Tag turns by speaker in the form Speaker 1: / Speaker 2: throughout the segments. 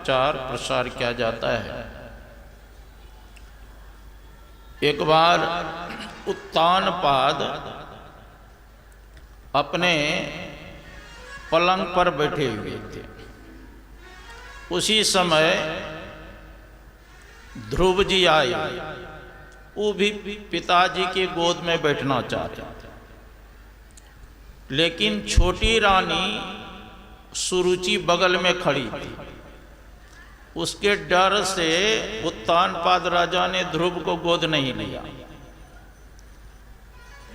Speaker 1: प्रचार प्रसार किया जाता है। एक बार उत्तानपाद अपने पलंग पर बैठे हुए थे। उसी समय ध्रुव जी आए। वो भी पिताजी के गोद में बैठना चाहते थे, लेकिन छोटी रानी सुरुचि बगल में खड़ी थी। उसके डर से उत्तानपाद राजा ने ध्रुव को गोद नहीं लिया,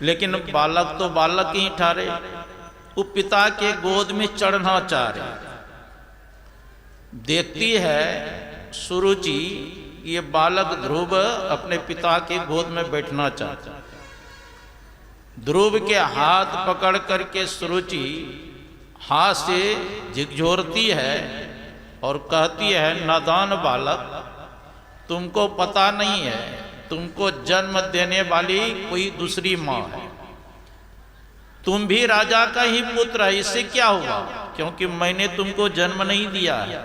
Speaker 1: लेकिन बालक तो बालक ही ठहरे। वो पिता के गोद में चढ़ना चाह रहे। देखती है सुरुचि ये बालक ध्रुव अपने पिता के गोद में बैठना चाहता। ध्रुव के हाथ पकड़ करके सुरुचि हाथ से झिकझोरती है और कहती है, नादान बालक, तुमको पता नहीं है, तुमको जन्म देने वाली कोई दूसरी माँ है। तुम भी राजा का ही पुत्र है, इससे क्या हुआ? क्योंकि मैंने तुमको जन्म नहीं दिया है।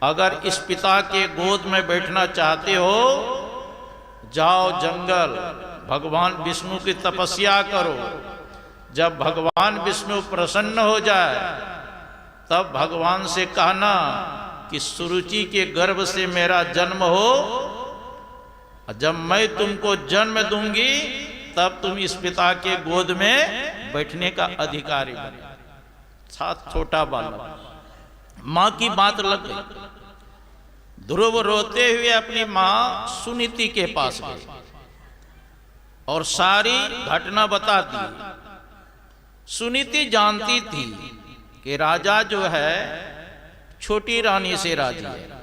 Speaker 1: अगर इस पिता के गोद में बैठना चाहते हो, जाओ जंगल, भगवान विष्णु की तपस्या करो। जब भगवान विष्णु प्रसन्न हो जाए तब भगवान से कहना कि सुरुचि के गर्भ से मेरा जन्म हो। जब मैं तुमको जन्म दूंगी तब तुम इस पिता के गोद में बैठने का अधिकारी बने। साथ छोटा बालक, मां की बात लग गई। ध्रुव रोते हुए अपनी मां सुनीति के पास गए और सारी घटना बता दी। सुनीति जानती थी कि राजा जो है छोटी रानी से राजी है।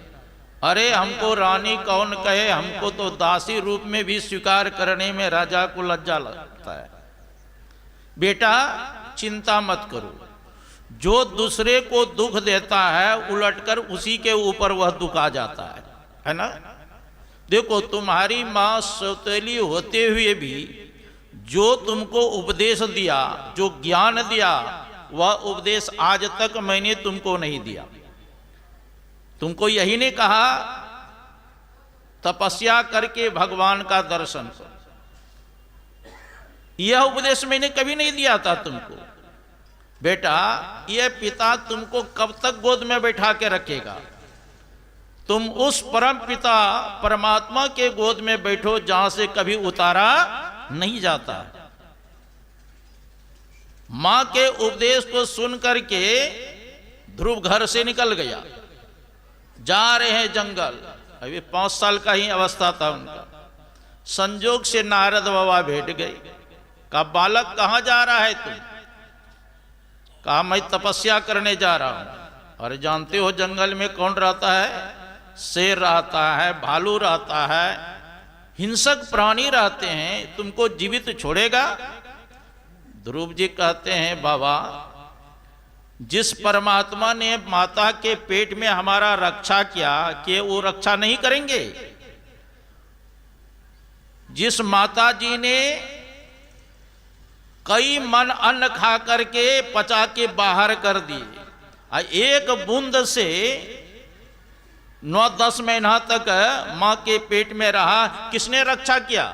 Speaker 1: अरे हमको रानी कौन कहे, हमको तो दासी रूप में भी स्वीकार करने में राजा को लज्जा लगता है। बेटा चिंता मत करो, जो दूसरे को दुख देता है उलटकर उसी के ऊपर वह दुख आ जाता है ना। देखो तुम्हारी माँ सौतेली होते हुए भी जो तुमको उपदेश दिया, जो ज्ञान दिया, वह उपदेश आज तक मैंने तुमको नहीं दिया। तुमको यही ने कहा तपस्या करके भगवान का दर्शन करो। यह उपदेश मैंने कभी नहीं दिया था तुमको। बेटा यह पिता तुमको कब तक गोद में बैठा के रखेगा? तुम उस परम पिता परमात्मा के गोद में बैठो जहां से कभी उतारा नहीं जाता। मां के उपदेश को सुन करके ध्रुव घर से निकल गया। जा रहे हैं जंगल। अभी 5 साल का ही अवस्था था उनका। संजोग से नारद बाबा भेट गए। कहा, बालक कहां जा रहा है तुम? कहा, मैं तपस्या करने जा रहा हूं। अरे जानते हो जंगल में कौन रहता है? शेर रहता है, भालू रहता है, हिंसक प्राणी रहते हैं। तुमको जीवित छोड़ेगा? ध्रुव जी कहते हैं, बाबा जिस परमात्मा ने माता के पेट में हमारा रक्षा किया, कि वो रक्षा नहीं करेंगे? जिस माता जी ने कई मन अन्न खा करके पचा के बाहर कर दिए, एक बूंद से 9-10 महीना तक मां के पेट में रहा, किसने रक्षा किया?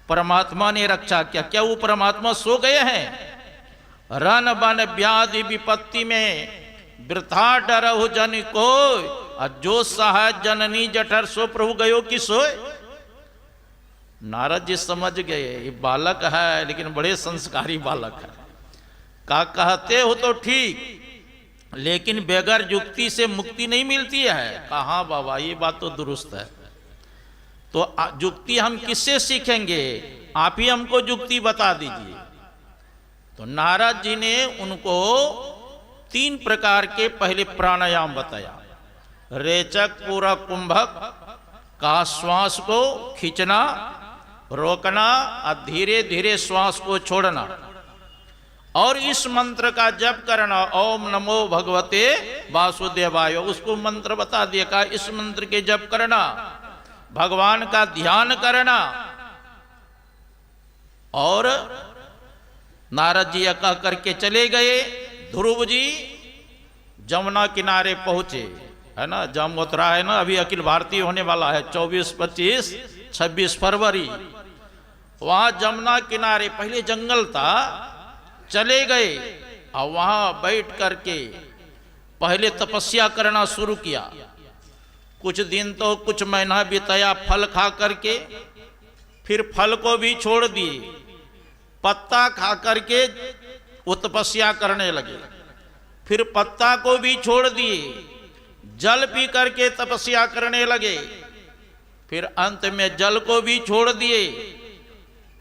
Speaker 1: परमात्मा ने रक्षा किया। क्या वो परमात्मा सो गए हैं? रन बन व्याधि विपत्ति में वृथा डरहु जन को, जो सह जननी जठर सो प्रभु गयो कि सोए। नारद जी समझ गए ये बालक है, लेकिन बड़े संस्कारी बालक है। का कहते हो तो ठीक, लेकिन बेगर युक्ति से मुक्ति नहीं मिलती है। कहा बाबा ये बात तो दुरुस्त है। तो युक्ति हम किससे सीखेंगे? आप ही हमको युक्ति बता दीजिए। तो नारद जी ने उनको 3 प्रकार के पहले प्राणायाम बताया। रेचक, पूरक, कुंभक का श्वास को खींचना, रोकना और धीरे धीरे श्वास को छोड़ना, और इस मंत्र का जप करना, ओम नमो भगवते वासुदेवाय। उसको मंत्र बता दिया। का इस मंत्र के जप करना, भगवान का ध्यान करना। और नारद जी कह करके चले गए। ध्रुव जी जमुना किनारे पहुंचे, है ना, जमोत्रा है ना, अभी अखिल भारतीय होने वाला है 24, 25, 26 फरवरी। वहां जमुना किनारे पहले जंगल था, चले गए और वहां बैठ करके पहले तपस्या करना शुरू किया। कुछ दिन तो कुछ महीना बिताया फल खा करके, फिर फल को भी छोड़ दिए, पत्ता खा करके वो तपस्या करने लगे। फिर पत्ता को भी छोड़ दिए, जल पी करके तपस्या करने लगे। फिर अंत में जल को भी छोड़ दिए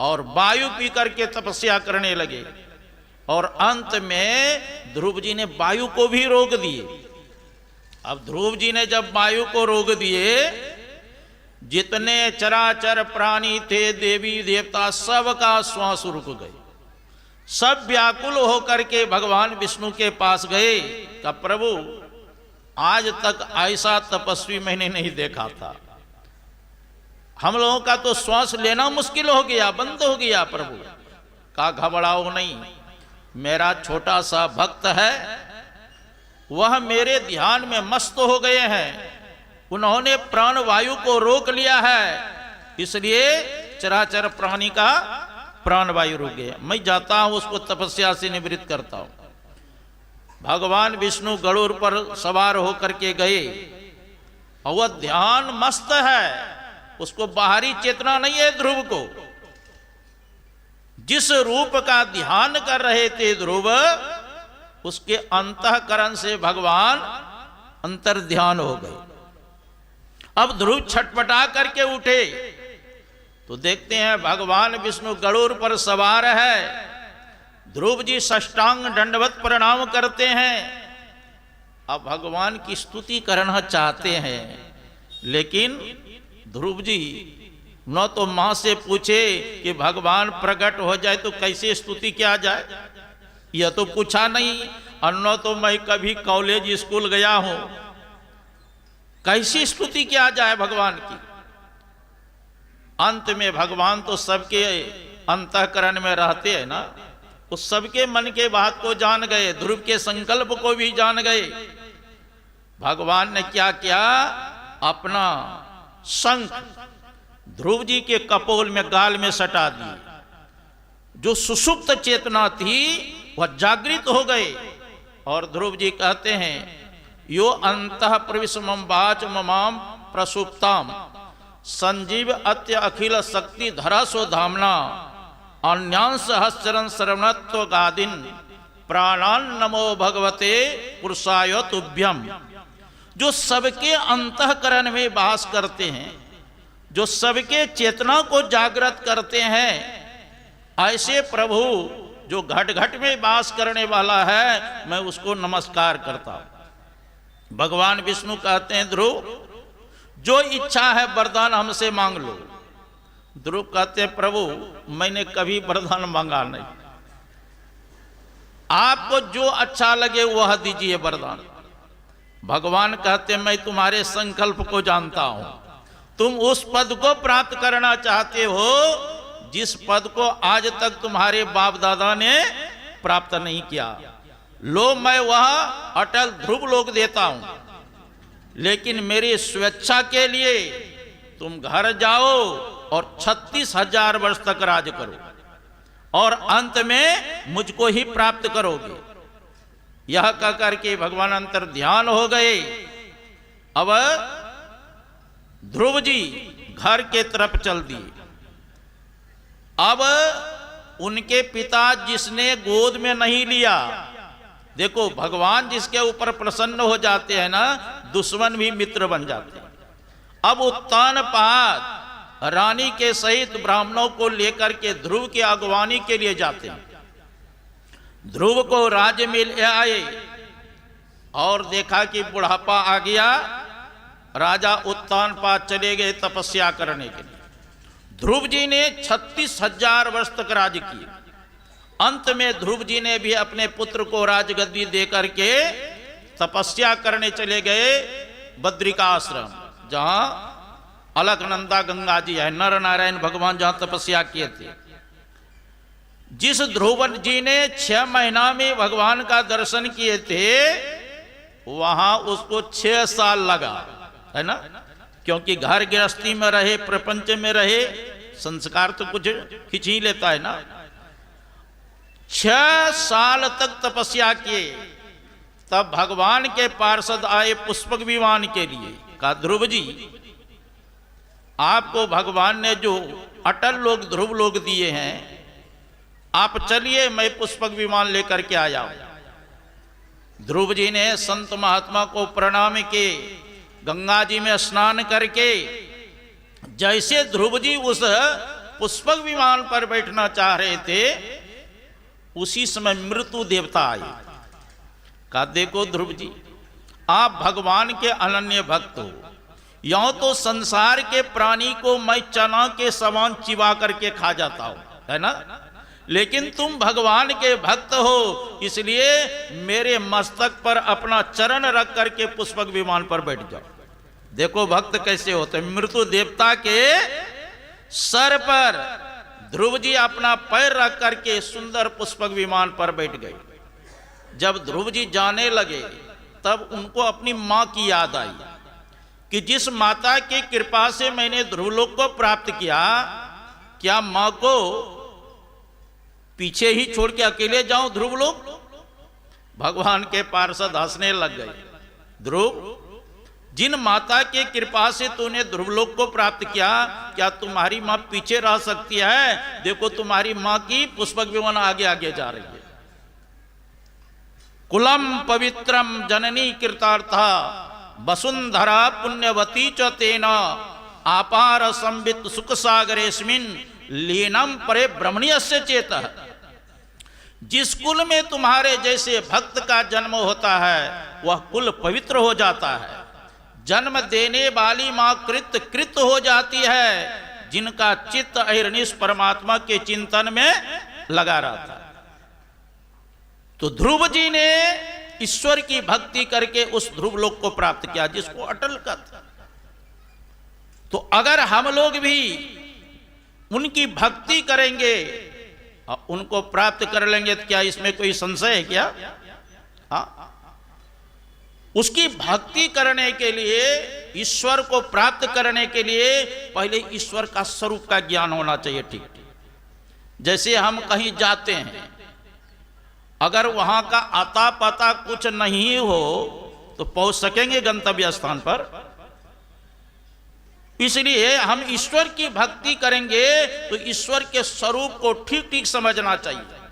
Speaker 1: और वायु पी करके तपस्या करने लगे। और अंत में ध्रुव जी ने वायु को भी रोक दिए। अब ध्रुव जी ने जब वायु को रोक दिए, जितने चराचर प्राणी थे, देवी देवता, सबका श्वास रुक गए। सब व्याकुल होकर के भगवान विष्णु के पास गए। कहा प्रभु, आज तक ऐसा तपस्वी मैंने नहीं देखा था, हम लोगों का तो श्वास लेना मुश्किल हो गया, बंद हो गया। प्रभु का घबराओ नहीं, मेरा छोटा सा भक्त है, वह मेरे ध्यान में मस्त हो गए हैं, उन्होंने प्राण वायु को रोक लिया है, इसलिए चराचर प्राणी का प्राण वायु रुक गया। मैं जाता हूं, उसको तपस्या से निवृत्त करता हूं। भगवान विष्णु गरुड़ पर सवार होकर के गए और वह ध्यान मस्त है, उसको बाहरी चेतना नहीं है। ध्रुव को जिस रूप का ध्यान कर रहे थे ध्रुव, उसके अंतःकरण से भगवान अंतर ध्यान हो गए। अब ध्रुव छटपटा करके उठे तो देखते हैं भगवान विष्णु गरुड़ पर सवार है। ध्रुव जी साष्टांग दंडवत प्रणाम करते हैं। अब भगवान की स्तुति करना चाहते हैं, लेकिन ध्रुव जी न तो मां से पूछे कि भगवान प्रकट हो जाए तो कैसे स्तुति किया जाए, यह तो पूछा नहीं। और न तो मैं कभी कॉलेज स्कूल गया हूं, कैसी स्तुति किया जाए भगवान की। अंत में भगवान तो सबके अंतःकरण में रहते हैं ना, उस सबके मन के बात को जान गए, ध्रुव के संकल्प को भी जान गए। भगवान ने क्या किया, अपना शंख ध्रुव जी के कपोल में, गाल में सटा दी। जो सुषुप्त चेतना थी वह जागृत हो गए। और ध्रुव जी कहते हैं, यो अंतः प्रविश मम वाच ममाम प्रसुप्ताम संजीव अत्य अखिल शक्ति धरा सो धामना अन्यांश हस्चरण श्रवणत्व गादिन प्राणान नमो भगवते पुरुषाय तुभ्यम। जो सबके अंतःकरण में वास करते हैं, जो सबके चेतना को जागृत करते हैं, ऐसे प्रभु जो घट घट में वास करने वाला है, मैं उसको नमस्कार करता हूं। भगवान विष्णु कहते हैं, ध्रुव जो इच्छा है वरदान हमसे मांग लो। ध्रुव कहते हैं, प्रभु मैंने कभी वरदान मांगा नहीं, आपको जो अच्छा लगे वह दीजिए वरदान। भगवान कहते हैं, मैं तुम्हारे संकल्प को जानता हूं, तुम उस पद को प्राप्त करना चाहते हो जिस पद को आज तक तुम्हारे बाप दादा ने प्राप्त नहीं किया। लो मैं वह अटल ध्रुव लोक देता हूं, लेकिन मेरी स्वेच्छा के लिए तुम घर जाओ और 36,000 वर्ष तक राज करो और अंत में मुझको ही प्राप्त करोगे। यह कहकर के भगवान अंतर ध्यान हो गए। अब ध्रुव जी घर के तरफ चल दिए। अब उनके पिता जिसने गोद में नहीं लिया, देखो भगवान जिसके ऊपर प्रसन्न हो जाते हैं ना, दुश्मन भी मित्र बन जाते हैं। अब उत्तानपाद रानी के सहित ब्राह्मणों को लेकर के ध्रुव की अगवानी के लिए जाते हैं। ध्रुव को राज्य में ले आए और देखा कि बुढ़ापा आ गया। राजा उत्तानपाद चले गए तपस्या करने के लिए। ध्रुव जी ने 36,000 वर्ष तक राज किए। अंत में ध्रुव जी ने भी अपने पुत्र को राजगद्दी देकर के तपस्या करने चले गए बद्रिका आश्रम, जहां अलकनंदा गंगा जी है, नर नारायण भगवान जहां तपस्या किए थे। जिस ध्रुव जी ने 6 महीना में भगवान का दर्शन किए थे, वहां उसको 6 साल लगा, है ना, क्योंकि घर गृहस्थी में रहे, प्रपंच में रहे, संस्कार तो कुछ खींच ही लेता है ना। 6 साल तक तपस्या किए, तब भगवान के पार्षद आए पुष्पक विमान के लिए। कहा ध्रुव जी, आपको भगवान ने जो अटल लोग ध्रुव लोग दिए हैं, आप चलिए, मैं पुष्पक विमान लेकर के आया हूं। ध्रुव जी ने संत महात्मा को प्रणाम किए, गंगा जी में स्नान करके जैसे ध्रुव जी उस पुष्पक विमान पर बैठना चाह रहे थे, उसी समय मृत्यु देवता आए। कहा देखो ध्रुव जी, आप भगवान के अनन्य भक्त हो, यों तो संसार के प्राणी को मैं चना के समान चिबा करके खा जाता हूं, है ना, लेकिन तुम भगवान के भक्त हो, इसलिए मेरे मस्तक पर अपना चरण रख करके पुष्पक विमान पर बैठ जाओ। देखो भक्त कैसे होते। मृत्यु देवता के सर पर ध्रुव जी अपना पैर रख करके सुंदर पुष्पक विमान पर बैठ गए। जब ध्रुव जी जाने लगे, तब उनको अपनी मां की याद आई कि जिस माता की कृपा से मैंने ध्रुवलोक को प्राप्त किया, क्या मां को पीछे ही छोड़ के अकेले जाऊं ध्रुवलोक? भगवान के पार्षद हंसने लग गए। ध्रुव, जिन माता के कृपा से तूने ध्रुवलोक को प्राप्त किया, क्या तुम्हारी मां पीछे रह सकती है? देखो तुम्हारी मां की पुष्पक विमान आगे आगे जा रही है। कुलम पवित्रम जननी कृतार्था वसुंधरा पुण्यवती च तेना आपार संवित सुख सागरेस्मिन लीनम परे ब्रह्मण्यस्य चेतः। जिस कुल में तुम्हारे जैसे भक्त का जन्म होता है, वह कुल पवित्र हो जाता है। जन्म देने वाली मां कृत हो जाती है, जिनका चित्त अहिर्निश परमात्मा के चिंतन में लगा रहता है। तो ध्रुव जी ने ईश्वर की भक्ति करके उस ध्रुव लोक को प्राप्त किया, जिसको अटल का था। तो अगर हम लोग भी उनकी भक्ति करेंगे और उनको प्राप्त कर लेंगे, तो क्या इसमें कोई संशय है क्या? हाँ, उसकी भक्ति करने के लिए, ईश्वर को प्राप्त करने के लिए पहले ईश्वर का स्वरूप का ज्ञान होना चाहिए। ठीक, जैसे हम कहीं जाते हैं, अगर वहां का आता पता कुछ नहीं हो तो पहुंच सकेंगे गंतव्य स्थान पर? इसलिए हम ईश्वर की भक्ति करेंगे तो ईश्वर के स्वरूप को ठीक ठीक समझना चाहिए।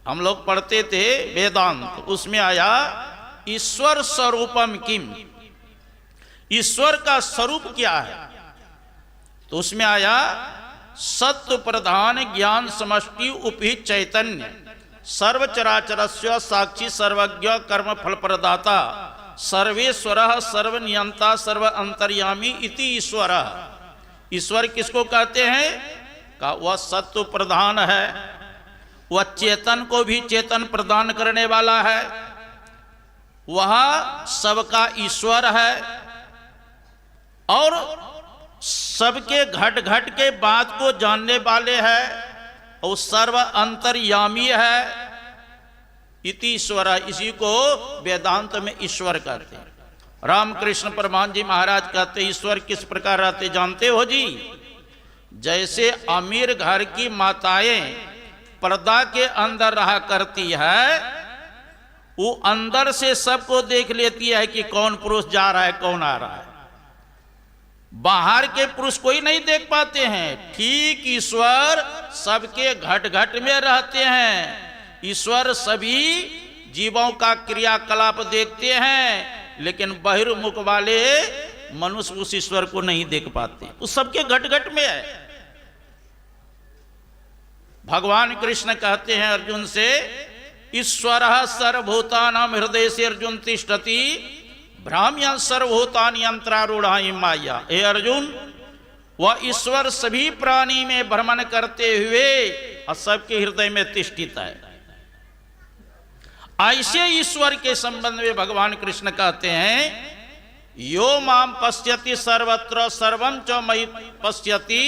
Speaker 1: हम लोग पढ़ते थे वेदांत, उसमें आया ईश्वर स्वरूपम किम, ईश्वर का स्वरूप क्या है? तो उसमें आया सत्व प्रधान ज्ञान समष्टि उपहित चैतन्य सर्वचराचरस्य साक्षी सर्वज्ञ कर्म फल प्रदाता सर्वेश्वर सर्वनियंता सर्व अंतर्यामी इति ईश्वर। ईश्वर किसको कहते हैं? का वह सत्व प्रधान है, वह चेतन को भी चेतन प्रदान करने वाला है, वह सबका ईश्वर है और सबके घट घट के बात को जानने वाले हैं और सर्व अंतर्यामी है। इति ईश्वर, इसी को वेदांत में ईश्वर कहते हैं। रामकृष्ण परमहंस जी महाराज कहते ईश्वर किस प्रकार रहते जानते हो जी? जैसे अमीर घर की माताएं पर्दा के अंदर रहा करती है, वो अंदर से सबको देख लेती है कि कौन पुरुष जा रहा है कौन आ रहा है, बाहर के पुरुष कोई नहीं देख पाते हैं। ठीक ईश्वर सबके घट घट में रहते हैं। ईश्वर सभी जीवों का क्रियाकलाप देखते हैं, लेकिन बहिर्मुख वाले मनुष्य उस ईश्वर को नहीं देख पाते, उस सबके घट घट में है। भगवान कृष्ण कहते हैं अर्जुन से, ईश्वर सर्वभूतानां हृदय से अर्जुन तिष्ठति भ्राम्य सर्वभूतानि यंत्रारूढ़ाई माया। हे अर्जुन, वह ईश्वर सभी प्राणी में भ्रमण करते हुए और सबके हृदय में तिष्ठित है। ऐसे ईश्वर के संबंध में भगवान कृष्ण कहते हैं, यो माम पश्यति सर्वत्र सर्वं च मयि पश्यति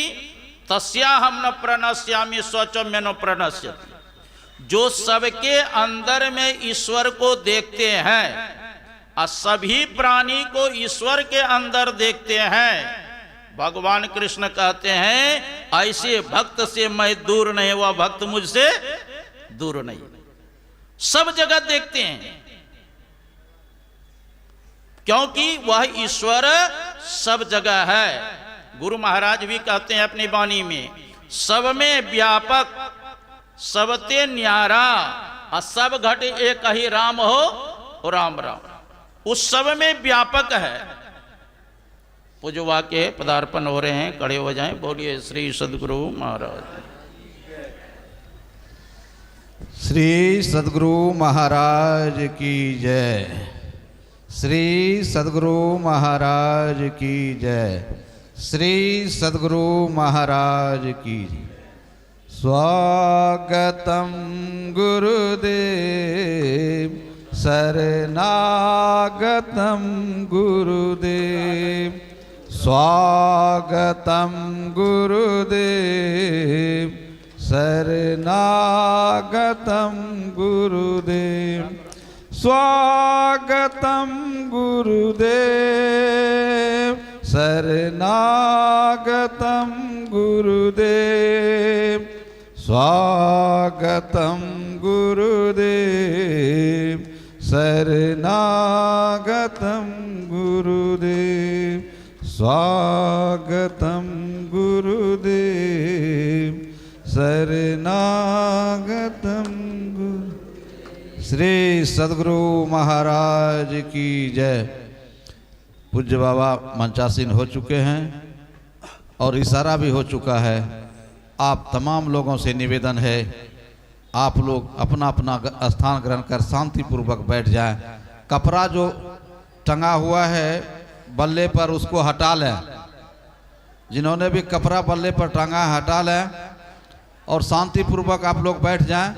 Speaker 1: तस्याहं न प्रणश्यामि स्वच में न प्रणश्यति। जो सबके अंदर में ईश्वर को देखते हैं और सभी प्राणी को ईश्वर के अंदर देखते हैं। भगवान कृष्ण कहते हैं ऐसे भक्त से मैं दूर नहीं, वह भक्त मुझसे दूर नहीं। सब जगह देखते हैं क्योंकि वह ईश्वर सब जगह है। गुरु महाराज भी कहते हैं अपनी वाणी में, सब में व्यापक सबते न्यारा और सब घट एक ही राम हो राम राम। उस सब में व्यापक है। पूजवा के पदार्पण हो रहे हैं, खड़े हो जाएं। बोलिए श्री सद्गुरु महाराज।
Speaker 2: श्री सद्गुरु महाराज की जय। श्री सद्गुरु महाराज की जय। श्री सद्गुरु महाराज की जय। स्वागतम गुरुदेव शरणागतम गुरुदेव। स्वागतम गुरुदेव शरणागतम गुरुदेव। स्वागतम गुरुदेव शरणागतम गुरुदेव। स्वागतम गुरुदेव शरणागतम गुरुदेव। स्वागतम गुरुदेव शरणागतम गुरु। श्री सद्गुरु महाराज की जय। पूज्य बाबा मंचासीन हो चुके हैं और इशारा भी हो चुका है। आप तमाम लोगों से निवेदन है, आप लोग अपना अपना स्थान ग्रहण कर शांतिपूर्वक बैठ जाएं। कपड़ा जो टंगा हुआ है बल्ले पर उसको हटा लें। जिन्होंने भी कपड़ा बल्ले पर टंगा हटा लें और शांतिपूर्वक आप लोग बैठ जाएं।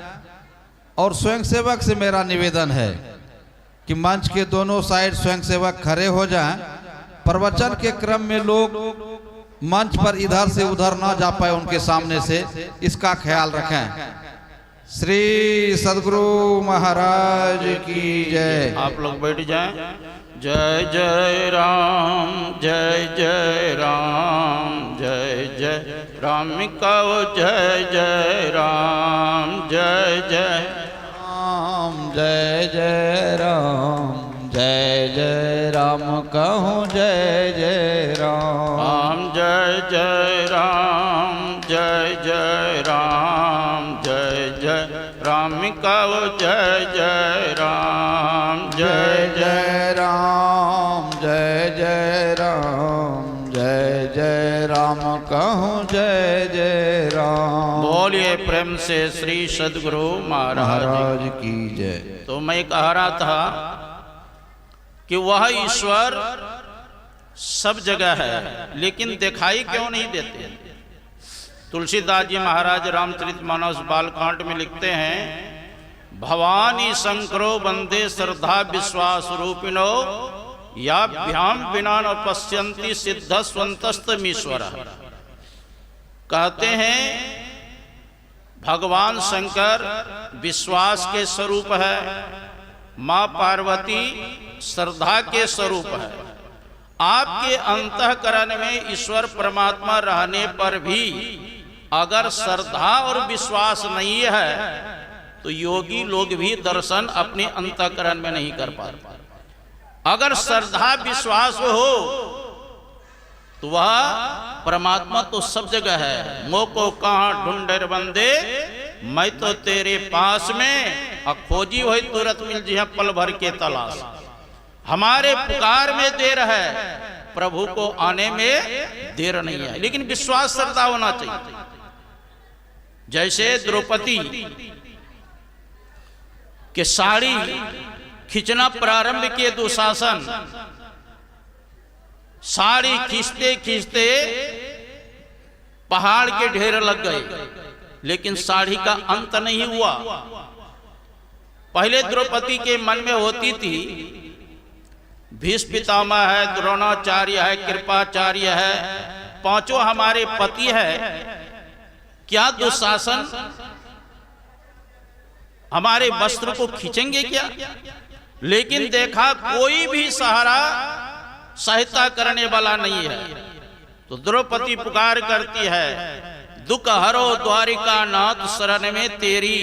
Speaker 2: और स्वयंसेवक से मेरा निवेदन है कि मंच के दोनों साइड स्वयंसेवक खड़े हो जाएं। प्रवचन के क्रम में लोग मंच पर इधर से उधर ना जा पाए उनके सामने से, इसका ख्याल रखें। श्री सद्गुरु महाराज की जय।
Speaker 1: आप लोग बैठ जाएं। जय जय राम, जय जय राम, जय जय राम कहो जय जय राम, जय जय
Speaker 2: राम, जय जय राम, जय जय राम कहूँ जय जय राम।
Speaker 1: जय जय राम, जय जय राम, जय जय राम कहो जय जय राम,
Speaker 2: जय जय राम, जय जय राम, जय जय राम कहूँ जय जय राम।
Speaker 1: बोलिए प्रेम से श्री सद्गुरु महाराज
Speaker 2: की जय।
Speaker 1: तो मैं कह रहा था कि वह ईश्वर सब जगह है लेकिन दिखाई क्यों नहीं देते। तुलसीदास जी महाराज रामचरितमानस बालकांड में लिखते हैं, भवानी शंकरो वंदे श्रद्धा विश्वास रूपिणो याभ्याम बिना न पश्यन्ति सिद्ध स्वंतस्तमीश्वर। कहते हैं भगवान शंकर विश्वास के स्वरूप है, माँ पार्वती श्रद्धा के स्वरूप है। आपके अंतःकरण में ईश्वर परमात्मा रहने पर भी अगर श्रद्धा और विश्वास नहीं है तो योगी लोग भी दर्शन अपने अंतःकरण में नहीं कर पाते। अगर श्रद्धा विश्वास हो तो वह परमात्मा तो सब जगह है। मोको कहाँ ढूंढर बंदे, मैं तो तेरे पास में खोजी हुई तुरंत मिल जी पल भर के तलाश। हमारे पुकार में देर है, प्रभु को आने में देर नहीं है, लेकिन विश्वास श्रद्धा होना चाहिए। जैसे द्रौपदी के साड़ी खींचना प्रारंभ किए दुशासन, साड़ी खींचते खींचते पहाड़ के ढेर लग गए, लेकिन साड़ी का अंत नहीं हुआ। पहले द्रौपदी के मन में होती थी भीष्म पितामह है, द्रोणाचार्य है, कृपाचार्य है, पांचों हमारे पति है, क्या दुशासन हमारे वस्त्र को खींचेंगे क्या? लेकिन देखा कोई भी सहारा सहायता करने वाला नहीं है। तो द्रौपदी पुकार करती है, दुख हरो द्वारिका नाथ शरण में तेरी,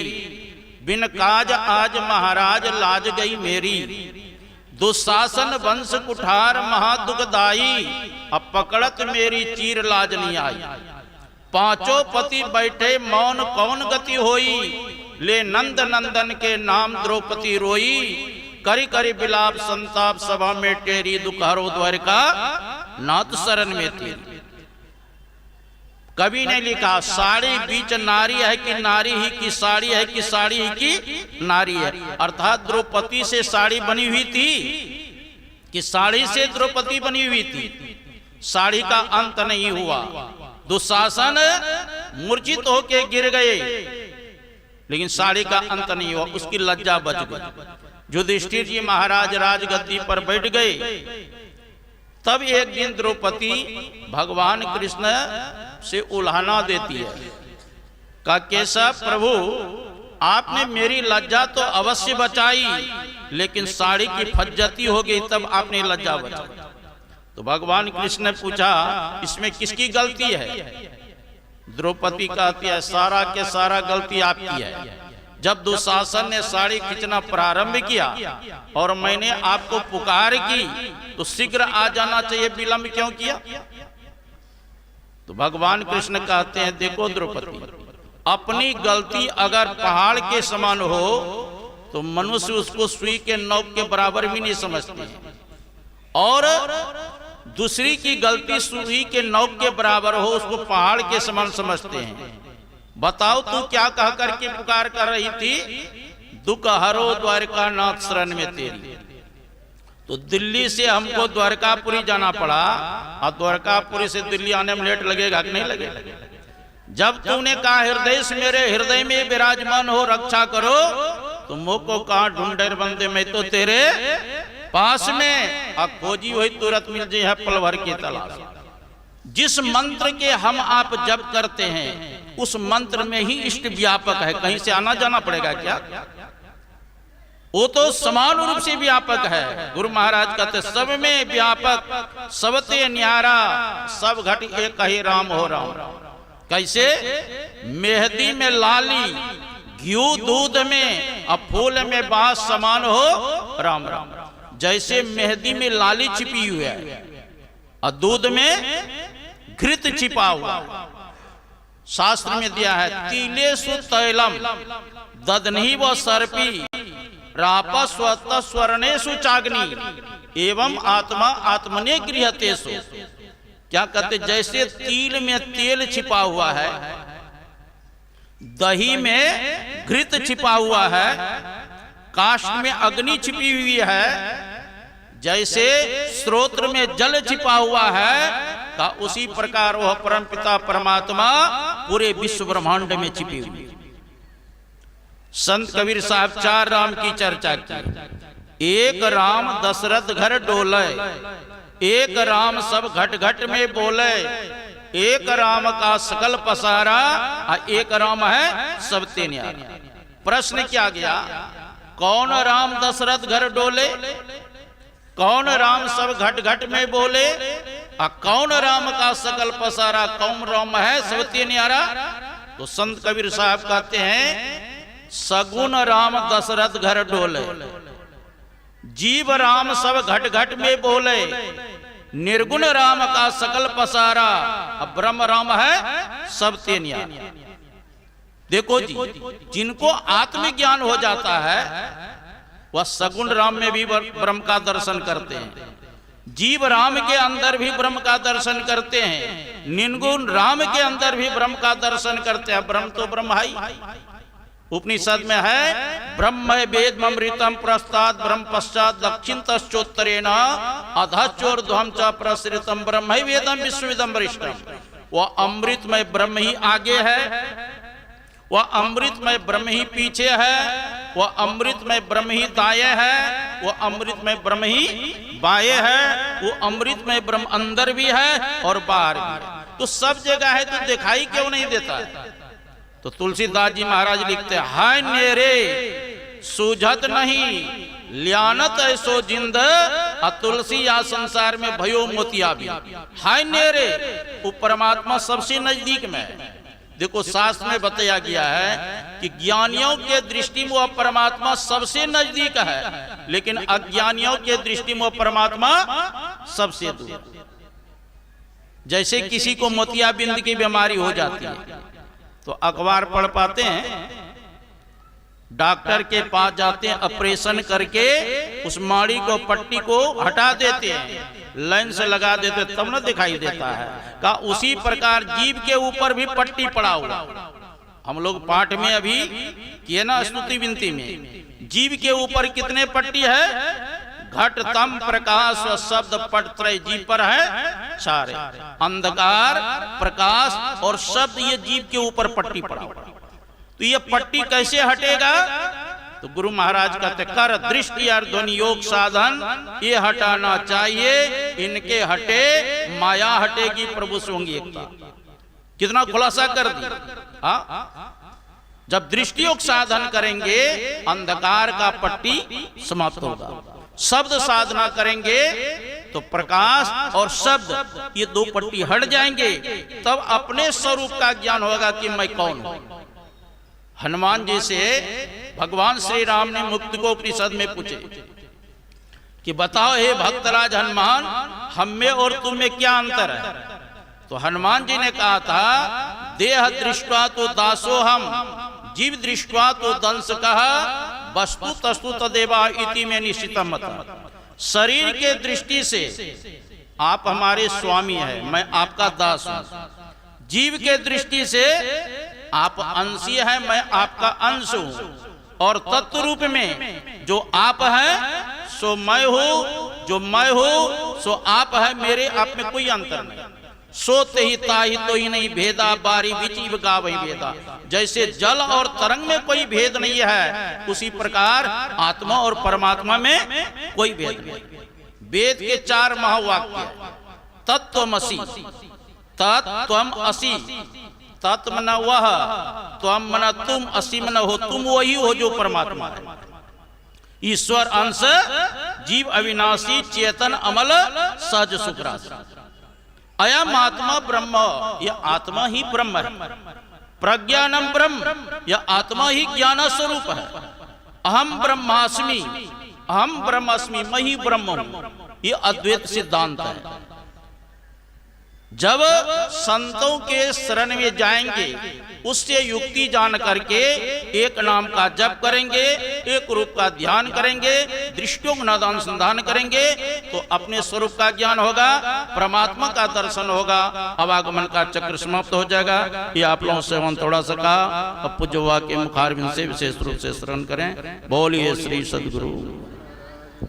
Speaker 1: बिन काज आज महाराज लाज गई मेरी। दुशासन वंश कुठार महादुखदाई, अब पकड़त मेरी चीर लाज नहीं आई। पांचों पति बैठे मौन कौन गति होई, ले नंद नंदन के नाम द्रौपदी रोई। करी करी बिलाप संताप सभा में टेरी, दुख हरो द्वारिका नाथ शरण में तेरी। कवि ने लिखा, साड़ी बीच नारी है कि नारी ही की साड़ी है कि साड़ी ही की नारी है। अर्थात द्रौपदी से साड़ी बनी हुई थी कि साड़ी से द्रौपदी बनी हुई थी। साड़ी का अंत नहीं हुआ। दुशासन मूर्छित होके गिर गए, लेकिन साड़ी का अंत नहीं हुआ, उसकी लज्जा बच गई। युधिष्ठिर जी महाराज राजगद्दी पर बैठ गए। तब एक दिन द्रौपदी भगवान कृष्ण से उल्हाना देती है, का केशव प्रभु आपने मेरी लज्जा तो अवश्य बचाई, लेकिन साड़ी की फज्जती हो गई तब आपने लज्जा बचाई। तो भगवान कृष्ण ने पूछा, इसमें किसकी गलती है? द्रौपदी कहती है, सारा के सारा गलती आपकी है। जब दुशासन ने साड़ी खींचना प्रारंभ किया और मैंने आपको पुकार की तो शीघ्र आ जाना चाहिए, विलंब क्यों किया? तो भगवान कृष्ण कहते हैं, देखो द्रौपदी, अपनी गलती अगर पहाड़ के समान हो तो मनुष्य उसको सुई के नोक के बराबर भी नहीं समझते, और दूसरी की गलती सुई के नोक के बराबर हो उसको पहाड़ के समान समझते हैं। बताओ तू क्या कह करके पुकार कर रही थी? दुख हरो द्वारिका नाथ शरण में तेरी। तो दिल्ली से हमको द्वारकापुरी जाना पड़ा, और द्वारकापुरी से दिल्ली आने में लेट लगेगा कि नहीं लगेगा? जब तूने कहा हृदय से मेरे हृदय में विराजमान हो रक्षा करो, तो मोको कहा ढूंढे बंदे में तो तेरे पास में, आ खोजी हुई तुरंत मिल जाए पल भर की तलाश। जिस मंत्र के हम आप जप करते हैं उस मंत्र में ही इष्ट व्यापक है, कहीं से आना जाना पड़ेगा क्या? वो तो समान रूप से व्यापक है। गुरु महाराज कहते सब में व्यापक, सबते न्यारा, सब घट एक ही राम हो राम। कैसे? मेहंदी में लाली, घी दूध में, अब फूल में बास समान हो राम राम। जैसे मेहंदी में लाली छिपी हुई है और दूध में घृत छिपा हुआ। शास्त्र में दिया है, तिलेषु तैलम ददनहि व सर्पी, रापस्वत स्वर्णेषु चाग्नि, एवं आत्मा आत्मने गृहतेषु। क्या कहते? जैसे तिल में तेल छिपा हुआ है, दही में घृत छिपा हुआ है, काष्ठ में अग्नि छिपी हुई है, जैसे स्रोत्र में जल छिपा हुआ है, का उसी प्रकार वह परमपिता परमात्मा पूरे विश्व ब्रह्मांड में छिपी हुई। संत कबीर साहब चार राम की चर्चा की। एक राम दशरथ घर डोले, एक राम सब घट घट में बोले, एक राम का सकल पसारा, एक राम है सब ते न्यारा। प्रश्न क्या गया? कौन राम दशरथ घर डोले, कौन राम सब घट घट में बोले, कौन राम का सकल पसारा, कौन राम है सब ते न्यारा? तो संत कबीर साहब कहते हैं, सगुन राम दशरथ घर डोले, जीव राम सब घट घट में बोले, निर्गुण राम का सकल पसारा, अब ब्रह्म राम है सब ते न्यारा। देखो जी, जिनको आत्मज्ञान हो जाता है वह सगुण राम में भी ब्रह्म का दर्शन करते हैं, जीव राम के अंदर भी ब्रह्म का दर्शन करते हैं, निर्गुण राम के अंदर भी ब्रह्म का दर्शन करते हैं। ब्रह्म तो ब्रह्म ही उपनिषद में है, ब्रह्म वेदमृतम प्रस्ताद ब्रह्म पश्चात दक्षिण तश्चोत्तरेण अधश्चोर्ध्वं च प्रसृतम ब्रह्म वेदम विश्वविदम वरिष्ठम। वह अमृतमय ब्रह्म ही आगे है, वह अमृतमय ब्रह्म ही पीछे है, वह अमृतमय ब्रह्म ही दाएं है, वह अमृतमय ब्रह्म ही बाएं है, वो अमृतमय ब्रह्म अंदर भी है और बाहर भी है। तो सब जगह है, तो दिखाई क्यों नहीं देता? तो तुलसीदास जी महाराज लिखते हैं, हाय नेरे सूझत नहीं लियानत ऐसो जिंद, तुलसी या संसार में भयो मोतिया भी। हाय नेरे, वो परमात्मा सबसे नजदीक में है। देखो शास्त्र में बताया गया है कि ज्ञानियों के दृष्टि में वह परमात्मा सबसे नजदीक है, लेकिन अज्ञानियों के दृष्टि में वह परमात्मा सबसे दूर। जैसे किसी को मोतियाबिंद की बीमारी हो जाती है तो अखबार पढ़ पाते हैं, डॉक्टर के पास जाते हैं, ऑपरेशन करके उस माड़ी को पट्टी को हटा देते हैं, लाइन से लगा देते, तब न दिखाई देता है। का उसी प्रकार जीव के ऊपर भी पट्टी पड़ा हुआ। हम लोग पाठ में अभी किए ना स्तुति विनती में, जीव के ऊपर कितने पट्टी है? घट तम प्रकाश व शब्द पट त्रय जीव पर है सारे। अंधकार, प्रकाश और शब्द, ये जीव के ऊपर पट्टी पड़ा हुआ। तो ये पट्टी कैसे हटेगा? तो गुरु महाराज कहते, कर दृष्टि और ध्वनि योग साधन ये हटाना चाहिए, इनके हटे माया हटेगी, प्रभु से होंगी एकता। कितना खुलासा कर दी। जब दृष्टि योग साधन करेंगे अंधकार का पट्टी समाप्त होगा, शब्द साधना करेंगे तो प्रकाश और शब्द ये दो पट्टी हट जाएंगे, तब अपने स्वरूप का ज्ञान होगा कि मैं कौन हूं। हनुमान जी से भगवान श्री राम ने मुक्ति को उपनिषद में पूछे कि बताओ हे भक्तराज हनुमान, हम में और तुम में क्या अंतर है? तो हनुमान जी ने कहा था, देह दृष्टवा तो दासो हम, जीव दृष्टवा तो दंश कहा, वस्तु तस्तु तदेवा इति में निश्चितम मत। शरीर के दृष्टि से आप हमारे स्वामी हैं, मैं आपका दास हूं। जीव के दृष्टि से आप अंशी हैं, मैं आपका अंश हूं। और तत्व रूप में जो आप हैं सो मैं हूं, जो मैं हूं सो आप है, मेरे आप में कोई अंतर नहीं। सोते ही ताही तो ही नहीं भेदा, बारी बिची बगा वही भेदा। जैसे जल और तरंग में कोई भेद नहीं है, उसी प्रकार आत्मा और परमात्मा में कोई भेद नहीं। वेद के 4 महावाक्य, तत्त्वमसि, तत्त्वम असि, तत्व मन वह, त्वम मन तुम, असि मन हो तुम, वही हो जो परमात्मा है। ईश्वर अंश, जीव अविनाशी, चेतन अमल, सहज सुखराज। अयम आत्मा ब्रह्म, यह आत्मा ही ब्रह्म है। प्रज्ञानम ब्रह्म, यह आत्मा ही ज्ञान स्वरूप है। अहम ब्रह्मास्मि, अहम ब्रह्मास्मि, मैं ही ब्रह्म हूं, यह अद्वैत सिद्धांत है। जब संतों के शरण में जाएंगे, उससे युक्ति जान करके एक नाम का जप करेंगे, एक रूप का ध्यान करेंगे, दृष्टियों का अनुसंधान करेंगे, तो अपने स्वरूप का ज्ञान होगा, परमात्मा का दर्शन होगा, अवागमन का चक्र समाप्त हो जाएगा। ये आप लोगों से हम थोड़ा सा कहा, अब पूज्य के मुखारबिंद से विशेष रूप से शरण करें। बोलिए श्री सद्गुरु,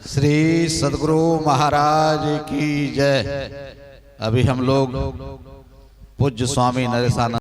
Speaker 2: श्री सद्गुरु महाराज की जय। अभी हम लोग पूज्य स्वामी नरेशानंद